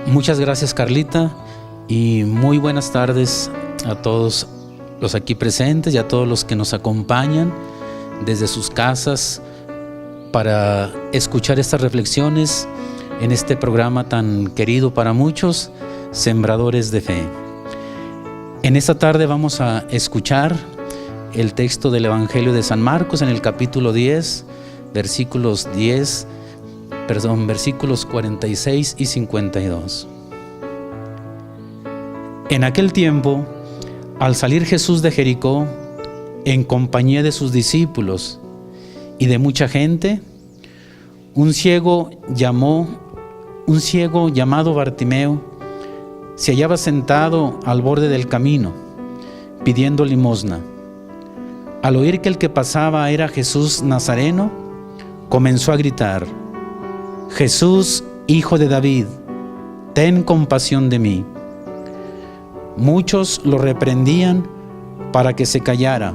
Muchas gracias, Carlita, y muy buenas tardes a todos los aquí presentes y a todos los que nos acompañan desde sus casas para escuchar estas reflexiones en este programa tan querido para muchos, Sembradores de Fe. En esta tarde vamos a escuchar el texto del Evangelio de San Marcos en el capítulo 10, versículos 46 y 52. En aquel tiempo, al salir Jesús de Jericó, en compañía de sus discípulos y de mucha gente, un ciego llamado Bartimeo se hallaba sentado al borde del camino, pidiendo limosna. Al oír que el que pasaba era Jesús Nazareno, comenzó a gritar: Jesús, hijo de David, ten compasión de mí. Muchos lo reprendían para que se callara,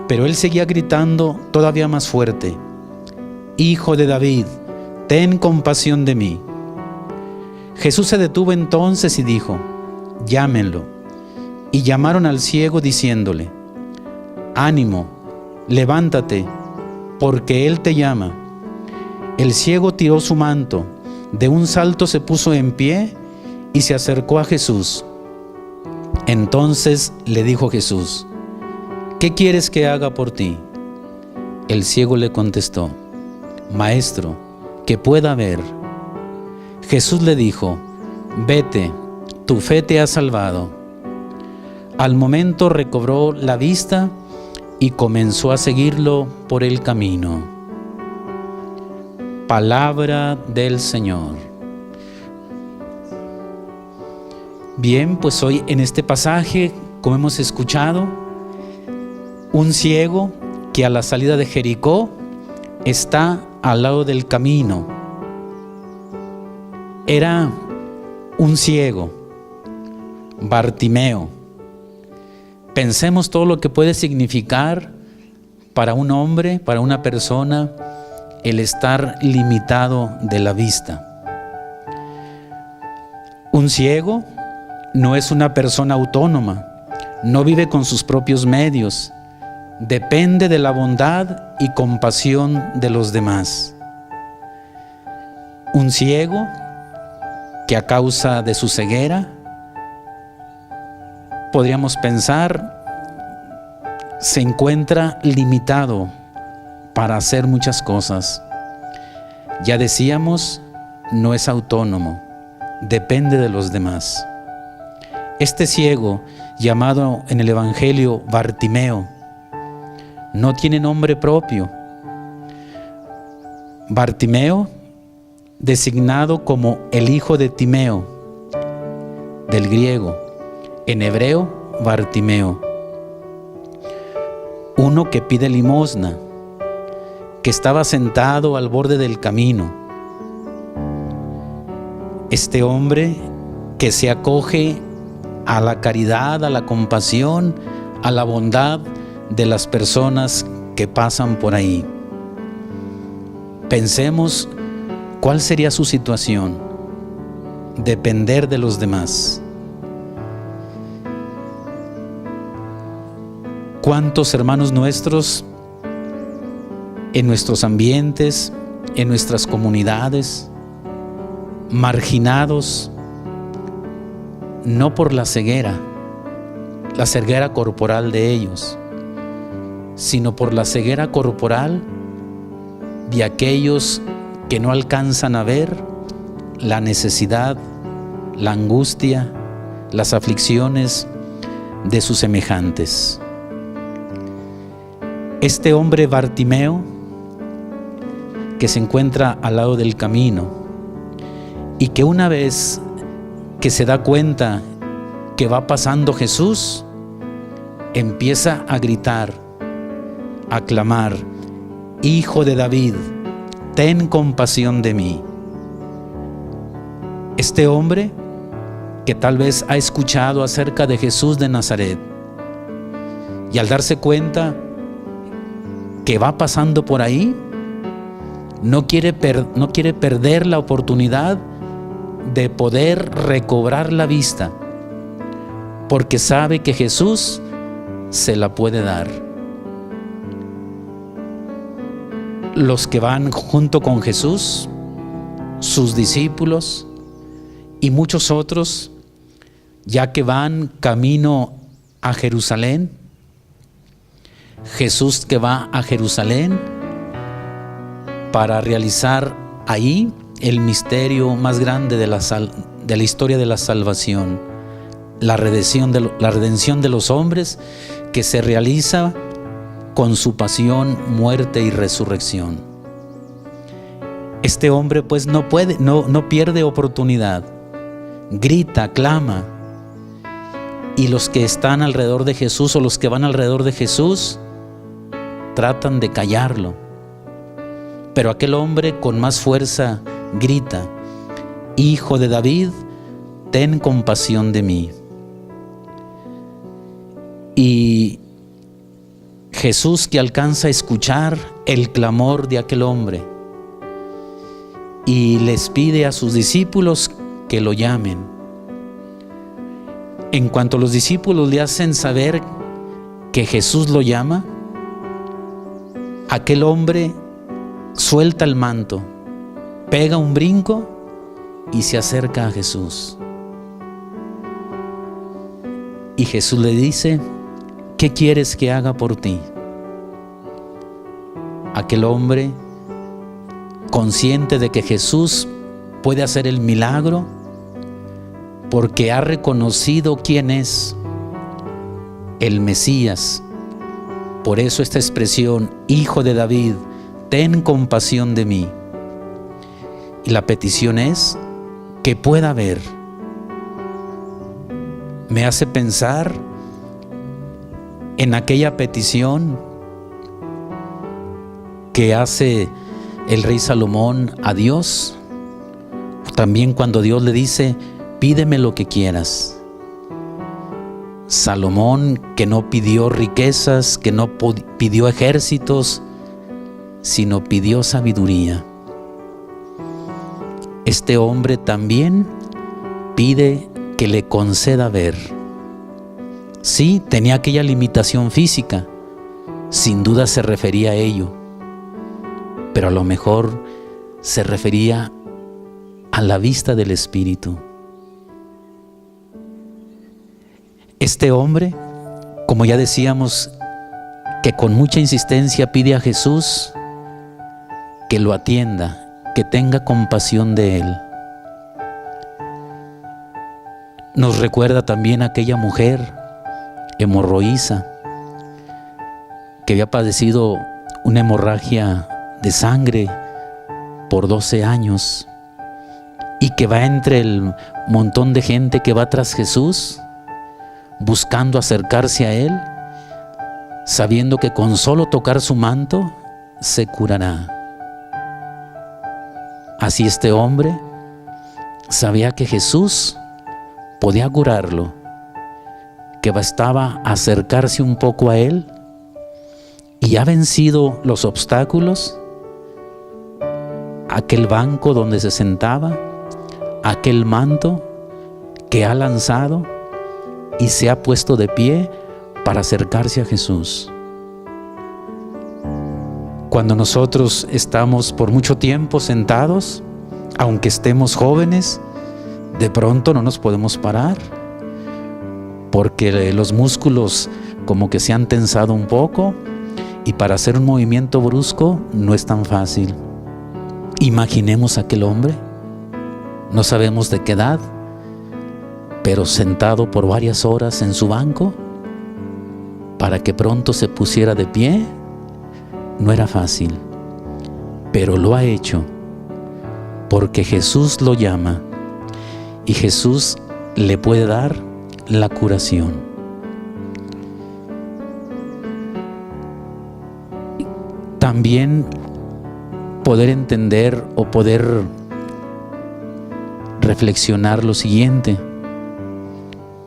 pero él seguía gritando todavía más fuerte: Hijo de David, ten compasión de mí. Jesús se detuvo entonces y dijo: Llámenlo. Y llamaron al ciego diciéndole: Ánimo, levántate, porque él te llama. El ciego tiró su manto, de un salto se puso en pie y se acercó a Jesús. Entonces le dijo Jesús: ¿Qué quieres que haga por ti? El ciego le contestó: Maestro, que pueda ver. Jesús le dijo: Vete, tu fe te ha salvado. Al momento recobró la vista y comenzó a seguirlo por el camino. Palabra del Señor. Bien, pues hoy en este pasaje, como hemos escuchado, un ciego que a la salida de Jericó está al lado del camino. Era un ciego, Bartimeo. Pensemos todo lo que puede significar para un hombre, para una persona, el estar limitado de la vista. Un ciego no es una persona autónoma, no vive con sus propios medios, depende de la bondad y compasión de los demás. Un ciego que a causa de su ceguera, podríamos pensar, se encuentra limitado para hacer muchas cosas. Ya decíamos, no es autónomo, depende de los demás. Este ciego, llamado en el Evangelio Bartimeo, no tiene nombre propio. Bartimeo, designado como el hijo de Timeo, del griego, en hebreo, Bartimeo. Uno que pide limosna, que estaba sentado al borde del camino. Este hombre que se acoge a la caridad, a la compasión, a la bondad de las personas que pasan por ahí. Pensemos cuál sería su situación: depender de los demás. ¿Cuántos hermanos nuestros en nuestros ambientes, en nuestras comunidades, marginados, no por la ceguera corporal de ellos, sino por la ceguera corporal de aquellos que no alcanzan a ver la necesidad, la angustia, las aflicciones de sus semejantes? Este hombre Bartimeo, que se encuentra al lado del camino y que una vez que se da cuenta que va pasando Jesús, empieza a gritar, a clamar: Hijo de David, ten compasión de mí. Este hombre que tal vez ha escuchado acerca de Jesús de Nazaret y al darse cuenta que va pasando por ahí, no quiere perder la oportunidad de poder recobrar la vista, porque sabe que Jesús se la puede dar. Los que van junto con Jesús, sus discípulos y muchos otros, ya que van camino a Jerusalén, Jesús que va a Jerusalén para realizar ahí el misterio más grande de la historia de la salvación, la redención de los hombres, que se realiza con su pasión, muerte y resurrección. Este hombre pues no pierde oportunidad, grita, clama, y los que están alrededor de Jesús o los que van alrededor de Jesús tratan de callarlo. Pero aquel hombre con más fuerza grita: Hijo de David, ten compasión de mí. Y Jesús, que alcanza a escuchar el clamor de aquel hombre, y les pide a sus discípulos que lo llamen. En cuanto los discípulos le hacen saber que Jesús lo llama, aquel hombre suelta el manto, pega un brinco y se acerca a Jesús. Y Jesús le dice: ¿qué quieres que haga por ti? Aquel hombre, consciente de que Jesús puede hacer el milagro, porque ha reconocido quién es el Mesías. Por eso esta expresión: Hijo de David, ten compasión de mí. Y la petición es que pueda ver. Me hace pensar en aquella petición que hace el rey Salomón a Dios, también cuando Dios le dice: pídeme lo que quieras. Salomón, que no pidió riquezas, que no pidió ejércitos, sino pidió sabiduría. Este hombre también pide que le conceda ver. Sí, tenía aquella limitación física, sin duda se refería a ello, pero a lo mejor se refería a la vista del Espíritu. Este hombre, como ya decíamos, que con mucha insistencia pide a Jesús que lo atienda, que tenga compasión de él. Nos recuerda también a aquella mujer hemorroísa que había padecido una hemorragia de sangre por 12 años y que va entre el montón de gente que va tras Jesús buscando acercarse a él, sabiendo que con solo tocar su manto se curará. Así este hombre sabía que Jesús podía curarlo, que bastaba acercarse un poco a él, y ha vencido los obstáculos, aquel banco donde se sentaba, aquel manto que ha lanzado, y se ha puesto de pie para acercarse a Jesús. Cuando nosotros estamos por mucho tiempo sentados, aunque estemos jóvenes, de pronto no nos podemos parar, porque los músculos como que se han tensado un poco, y para hacer un movimiento brusco no es tan fácil. Imaginemos a aquel hombre, no sabemos de qué edad, pero sentado por varias horas en su banco, para que pronto se pusiera de pie, no era fácil, pero lo ha hecho, porque Jesús lo llama, y Jesús le puede dar la curación. También poder entender o poder reflexionar lo siguiente: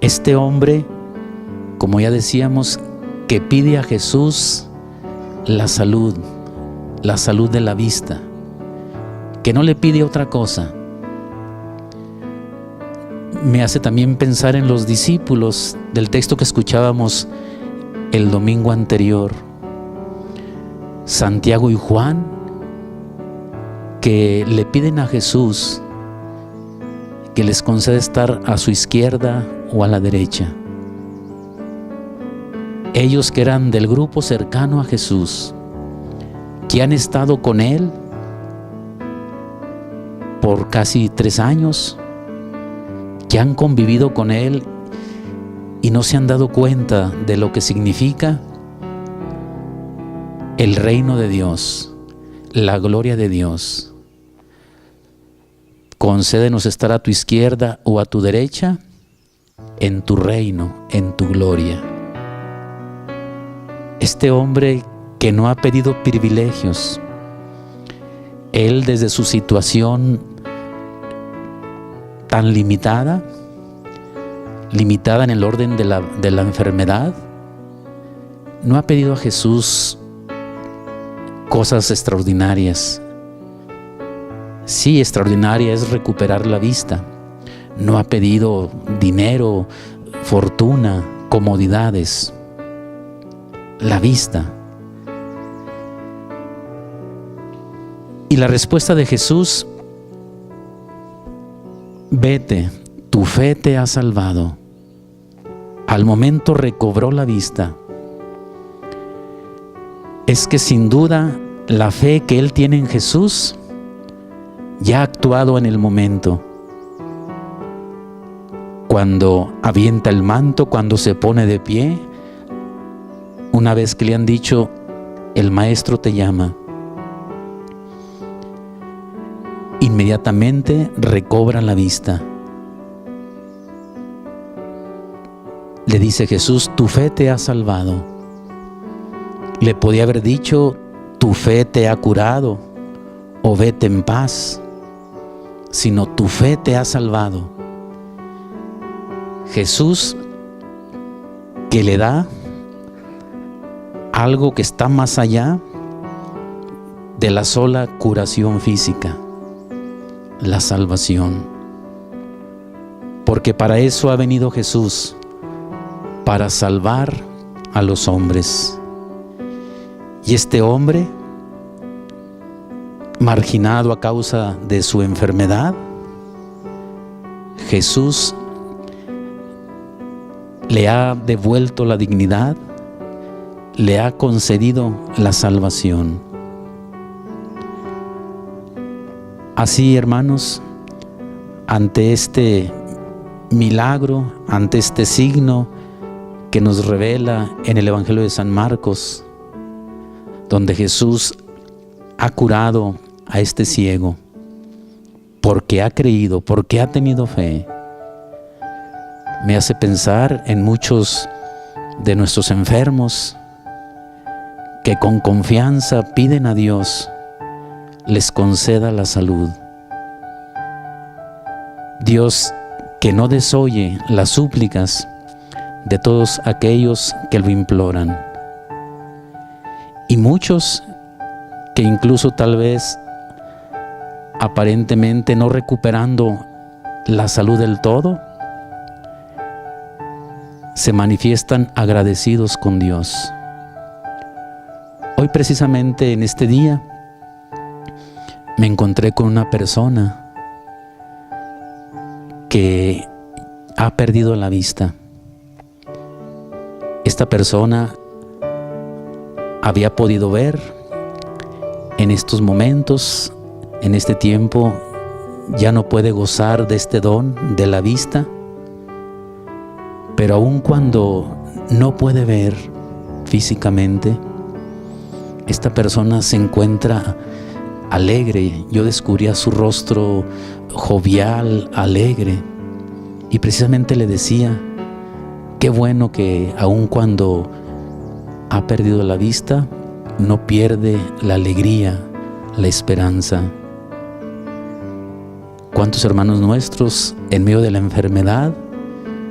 este hombre, como ya decíamos, que pide a Jesús la salud de la vista, que no le pide otra cosa, me hace también pensar en los discípulos del texto que escuchábamos el domingo anterior. Santiago y Juan, que le piden a Jesús que les conceda estar a su izquierda o a la derecha. Ellos que eran del grupo cercano a Jesús, que han estado con Él por casi 3 años, que han convivido con Él y no se han dado cuenta de lo que significa el reino de Dios, la gloria de Dios. Concédenos estar a tu izquierda o a tu derecha, en tu reino, en tu gloria. Este hombre que no ha pedido privilegios, él desde su situación tan limitada en el orden de la enfermedad, no ha pedido a Jesús cosas extraordinarias. Sí, extraordinaria es recuperar la vista. No ha pedido dinero, fortuna, comodidades. La vista. Y la respuesta de Jesús: vete, tu fe te ha salvado. Al momento recobró la vista. Es que sin duda la fe que él tiene en Jesús ya ha actuado en el momento. Cuando avienta el manto, cuando se pone de pie, una vez que le han dicho, el maestro te llama, inmediatamente recobra la vista. Le dice Jesús: tu fe te ha salvado. Le podía haber dicho: tu fe te ha curado, o vete en paz, sino tu fe te ha salvado. Jesús, que le da algo que está más allá de la sola curación física, la salvación. Porque para eso ha venido Jesús, para salvar a los hombres. Y este hombre, marginado a causa de su enfermedad, Jesús le ha devuelto la dignidad, le ha concedido la salvación. Así, hermanos, ante este milagro, ante este signo que nos revela en el Evangelio de San Marcos, donde Jesús ha curado a este ciego porque ha creído, porque ha tenido fe, me hace pensar en muchos de nuestros enfermos que con confianza piden a Dios les conceda la salud. Dios que no desoye las súplicas de todos aquellos que lo imploran. Y muchos que incluso tal vez aparentemente no recuperando la salud del todo, se manifiestan agradecidos con Dios. Hoy precisamente en este día me encontré con una persona que ha perdido la vista. Esta persona había podido ver en estos momentos, en este tiempo, ya no puede gozar de este don de la vista, pero aun cuando no puede ver físicamente, esta persona se encuentra alegre. Yo descubría su rostro jovial, alegre, y precisamente le decía: qué bueno que aun cuando ha perdido la vista, no pierde la alegría, la esperanza. ¿Cuántos hermanos nuestros en medio de la enfermedad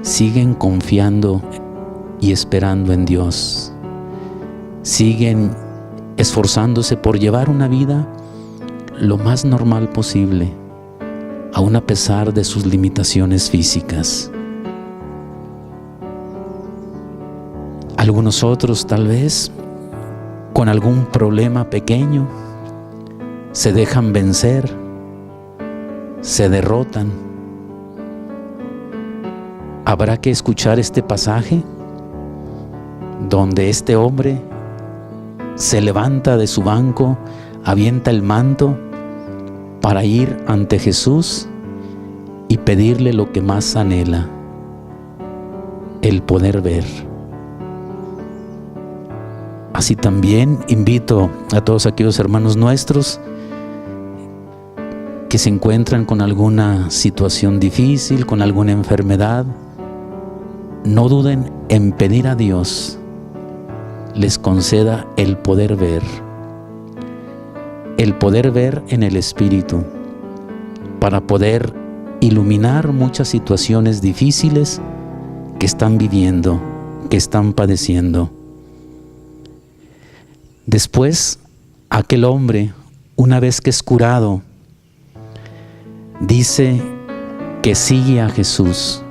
siguen confiando y esperando en Dios? Siguen esforzándose por llevar una vida lo más normal posible, aun a pesar de sus limitaciones físicas. Algunos otros, tal vez, con algún problema pequeño, se dejan vencer, se derrotan. Habrá que escuchar este pasaje donde este hombre se levanta de su banco, avienta el manto para ir ante Jesús y pedirle lo que más anhela: el poder ver. Así también invito a todos aquellos hermanos nuestros que se encuentran con alguna situación difícil, con alguna enfermedad, no duden en pedir a Dios les conceda el poder ver en el Espíritu, para poder iluminar muchas situaciones difíciles que están viviendo, que están padeciendo. Después, aquel hombre, una vez que es curado, dice que sigue a Jesús.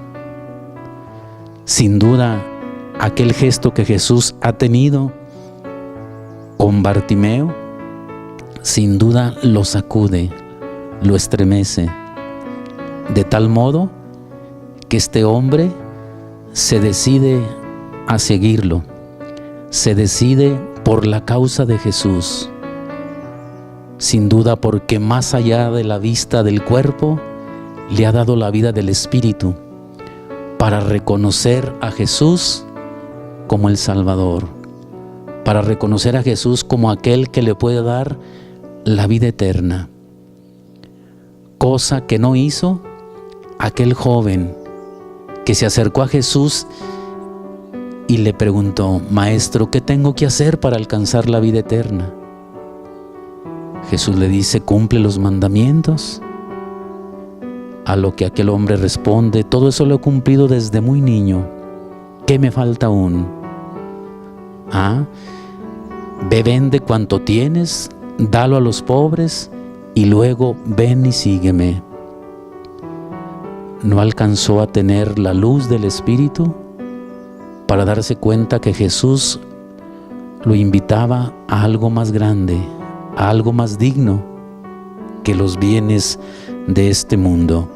Sin duda, aquel gesto que Jesús ha tenido con Bartimeo, sin duda lo sacude, lo estremece, de tal modo que este hombre se decide a seguirlo, se decide por la causa de Jesús, sin duda porque más allá de la vista del cuerpo, le ha dado la vida del Espíritu para reconocer a Jesús como el Salvador, para reconocer a Jesús como aquel que le puede dar la vida eterna, cosa que no hizo aquel joven que se acercó a Jesús y le preguntó: Maestro, ¿qué tengo que hacer para alcanzar la vida eterna? Jesús le dice: cumple los mandamientos. A lo que aquel hombre responde: todo eso lo he cumplido desde muy niño, ¿qué me falta aún? Ve, vende cuanto tienes, dalo a los pobres y luego ven y sígueme. No alcanzó a tener la luz del Espíritu para darse cuenta que Jesús lo invitaba a algo más grande, a algo más digno que los bienes de este mundo.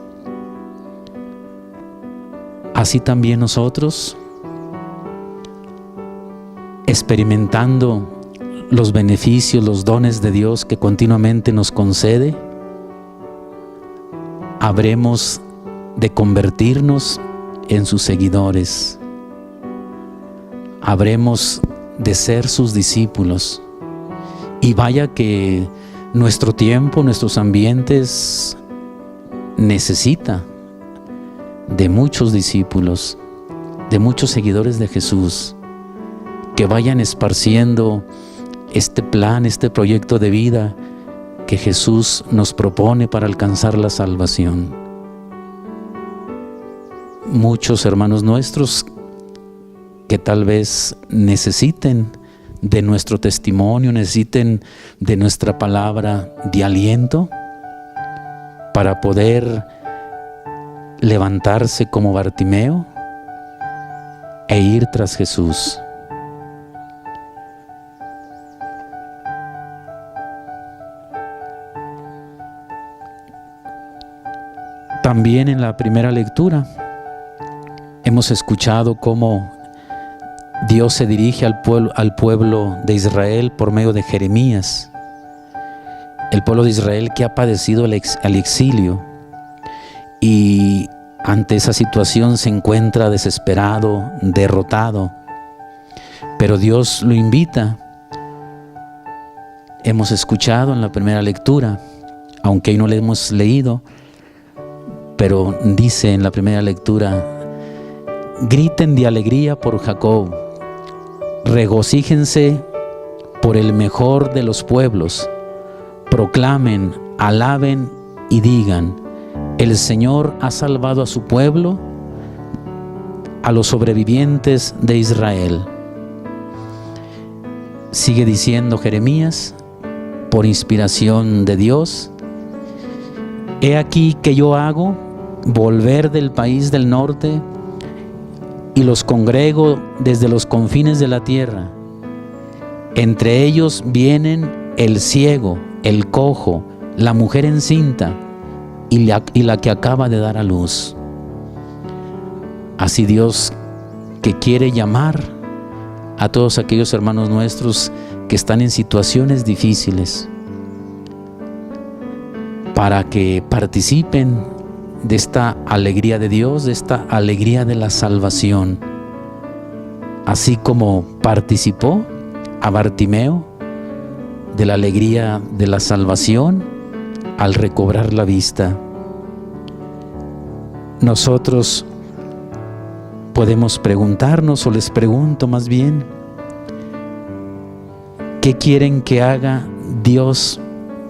Así también nosotros, experimentando los beneficios, los dones de Dios que continuamente nos concede, habremos de convertirnos en sus seguidores, habremos de ser sus discípulos. Y vaya que nuestro tiempo, nuestros ambientes necesita de muchos discípulos, de muchos seguidores de Jesús, que vayan esparciendo este plan, este proyecto de vida que Jesús nos propone para alcanzar la salvación. Muchos hermanos nuestros que tal vez necesiten de nuestro testimonio, necesiten de nuestra palabra de aliento para poder levantarse como Bartimeo e ir tras Jesús. También en la primera lectura hemos escuchado cómo Dios se dirige al pueblo de Israel por medio de Jeremías. El pueblo de Israel que ha padecido el exilio y ante esa situación se encuentra desesperado, derrotado. Pero Dios lo invita. Hemos escuchado en la primera lectura, aunque hoy no le hemos leído, pero dice en la primera lectura: griten de alegría por Jacob, regocíjense por el mejor de los pueblos, proclamen, alaben y digan: el Señor ha salvado a su pueblo, a los sobrevivientes de Israel. Sigue diciendo Jeremías, por inspiración de Dios: He aquí que yo hago volver del país del norte y los congrego desde los confines de la tierra. Entre ellos vienen el ciego, el cojo, la mujer encinta y la que acaba de dar a luz. Así Dios, que quiere llamar a todos aquellos hermanos nuestros que están en situaciones difíciles para que participen de esta alegría de Dios, de esta alegría de la salvación, así como participó a Bartimeo de la alegría de la salvación al recobrar la vista. Nosotros podemos preguntarnos, o les pregunto más bien, ¿qué quieren que haga Dios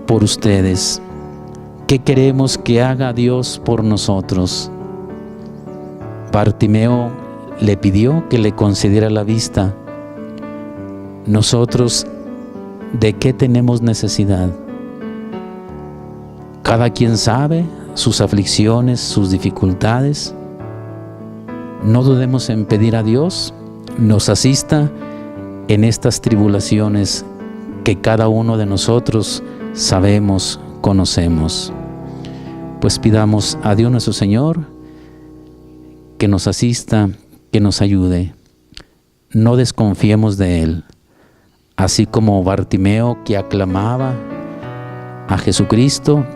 por ustedes? ¿Qué queremos que haga Dios por nosotros? Bartimeo le pidió que le concediera la vista. Nosotros, ¿de qué tenemos necesidad? Cada quien sabe sus aflicciones, sus dificultades. No dudemos en pedir a Dios nos asista en estas tribulaciones que cada uno de nosotros sabemos, conocemos. Pues pidamos a Dios nuestro Señor que nos asista, que nos ayude. No desconfiemos de Él. Así como Bartimeo, que aclamaba a Jesucristo,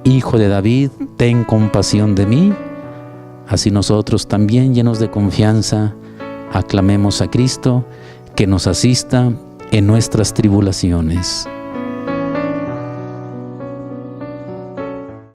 Hijo de David, ten compasión de mí, así nosotros también, llenos de confianza, aclamemos a Cristo que nos asista en nuestras tribulaciones.